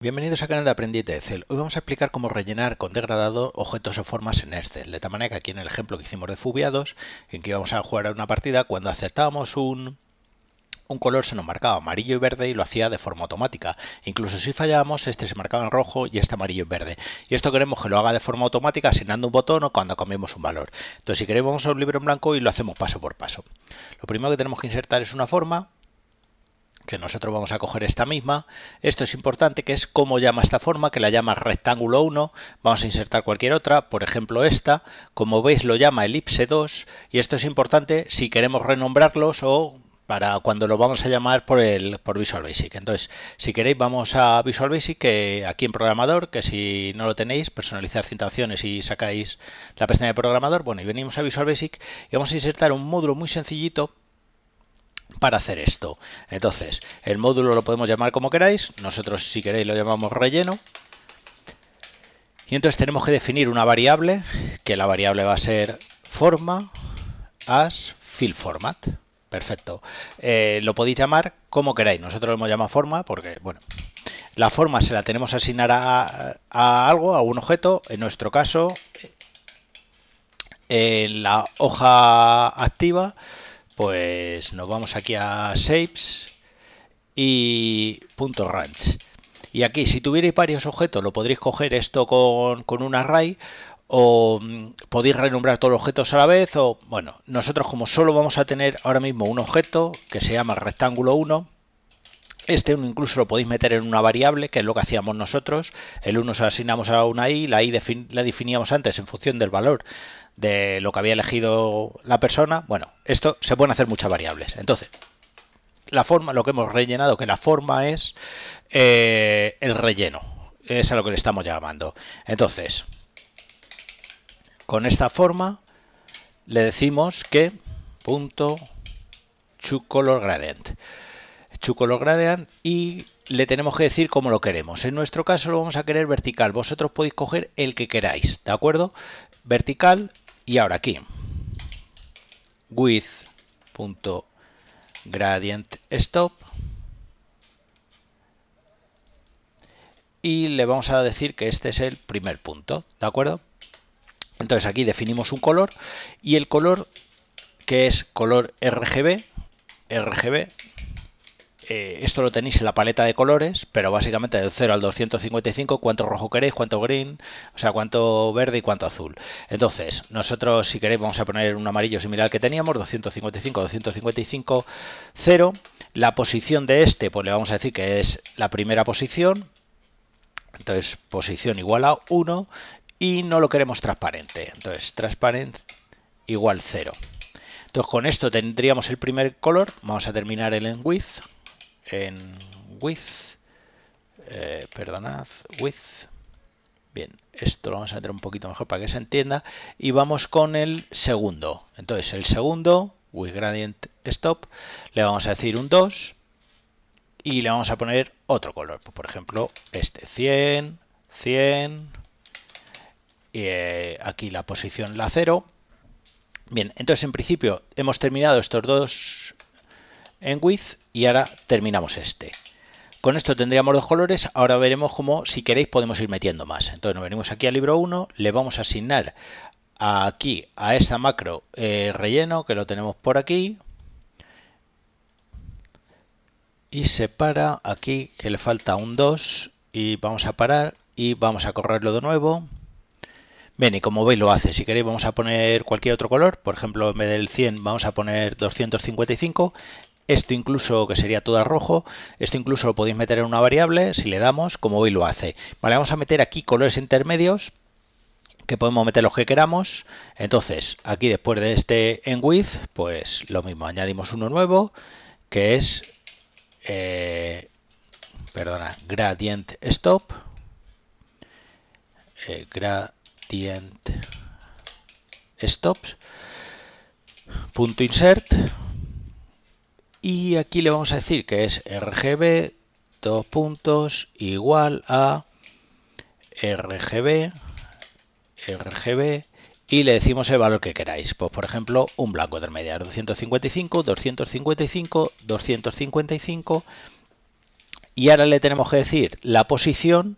Bienvenidos al canal de Aprendiz de Excel. Hoy vamos a explicar cómo rellenar con degradado objetos o formas en Excel. De tal manera que aquí en el ejemplo que hicimos de Fubiados, en que íbamos a jugar a una partida, cuando aceptábamos un color se nos marcaba amarillo y verde y lo hacía de forma automática. Incluso si fallábamos, este se marcaba en rojo y este amarillo y verde. Y esto queremos que lo haga de forma automática asignando un botón o cuando cambiemos un valor. Entonces si queremos vamos a un libro en blanco y lo hacemos paso por paso. Lo primero que tenemos que insertar es una forma, que nosotros vamos a coger esta misma. Esto es importante, que es cómo llama esta forma, que la llama rectángulo 1. Vamos a insertar cualquier otra, por ejemplo esta. Como veis lo llama elipse 2 y esto es importante si queremos renombrarlos o para cuando lo vamos a llamar por Visual Basic. Entonces, si queréis vamos a Visual Basic, que aquí en programador, que si no lo tenéis, personalizar cintaciones y sacáis la pestaña de programador, bueno, y venimos a Visual Basic y vamos a insertar un módulo muy sencillito para hacer esto. Entonces, el módulo lo podemos llamar como queráis, nosotros si queréis lo llamamos relleno. Y entonces tenemos que definir una variable, que la variable va a ser forma as fill format. Perfecto. Lo podéis llamar como queráis, nosotros lo hemos llamado forma porque, bueno, la forma se la tenemos que asignar a algo, a un objeto, en nuestro caso, en la hoja activa, pues nos vamos aquí a Shapes y .range. Y aquí, si tuvierais varios objetos, lo podréis coger esto con un array o podéis renombrar todos los objetos a la vez. O bueno, nosotros como solo vamos a tener ahora mismo un objeto que se llama rectángulo 1, este 1 incluso lo podéis meter en una variable, que es lo que hacíamos nosotros. El 1 se lo asignamos a una i, la i la definíamos antes en función del valor de lo que había elegido la persona. Bueno, esto se pueden hacer muchas variables. Entonces, la forma, lo que hemos rellenado, que la forma es el relleno. Es a lo que le estamos llamando. Entonces, con esta forma le decimos que punto toColorGradient. toColorGradient y le tenemos que decir cómo lo queremos. En nuestro caso lo vamos a querer vertical. Vosotros podéis coger el que queráis, ¿de acuerdo? Vertical y ahora aquí width.gradient_stop y le vamos a decir que este es el primer punto, ¿de acuerdo? Entonces aquí definimos un color y el color que es color RGB, esto lo tenéis en la paleta de colores, pero básicamente del 0 al 255, cuánto rojo queréis, cuánto green, o sea, cuánto verde y cuánto azul. Entonces, nosotros si queréis vamos a poner un amarillo similar al que teníamos, 255, 255, 0. La posición de este, pues le vamos a decir que es la primera posición. Entonces, posición igual a 1 y no lo queremos transparente. Entonces, transparent igual 0. Entonces, con esto tendríamos el primer color. Vamos a terminar el en width. Perdonad, width. Bien, esto lo vamos a meter un poquito mejor para que se entienda. Y vamos con el segundo. Entonces, el segundo, with gradient stop, le vamos a decir un 2 y le vamos a poner otro color. Por ejemplo, este 100, 100. Y aquí la posición la 0. Bien, entonces en principio hemos terminado estos dos en width y ahora terminamos este. Con esto tendríamos dos colores, ahora veremos cómo si queréis podemos ir metiendo más. Entonces nos venimos aquí al libro 1, le vamos a asignar aquí a esa macro relleno, que lo tenemos por aquí. Y se para aquí, que le falta un 2 y vamos a parar y vamos a correrlo de nuevo. Bien, y como veis lo hace. Si queréis vamos a poner cualquier otro color, por ejemplo en vez del 100 vamos a poner 255. Esto incluso, que sería todo rojo, esto incluso lo podéis meter en una variable, si le damos, como veis lo hace. Vale, vamos a meter aquí colores intermedios, que podemos meter los que queramos. Entonces, aquí después de este en width, pues lo mismo, añadimos uno nuevo, que es, gradient stop, gradient stop, punto insert. Y aquí le vamos a decir que es RGB, dos puntos, igual a RGB, y le decimos el valor que queráis. Pues por ejemplo, un blanco intermediario, 255, 255, 255, Y ahora le tenemos que decir la posición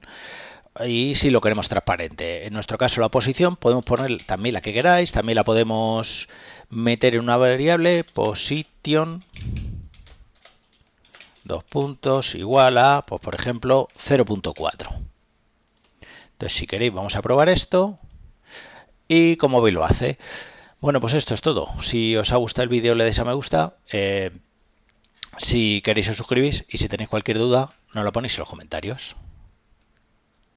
y si lo queremos transparente. En nuestro caso la posición podemos poner también la que queráis, también la podemos meter en una variable position, dos puntos, igual a, pues por ejemplo, 0.4. Entonces si queréis vamos a probar esto y como veis lo hace. Bueno, pues esto es todo. Si os ha gustado el vídeo le dais a me gusta. Si queréis os suscribís y si tenéis cualquier duda nos lo ponéis en los comentarios.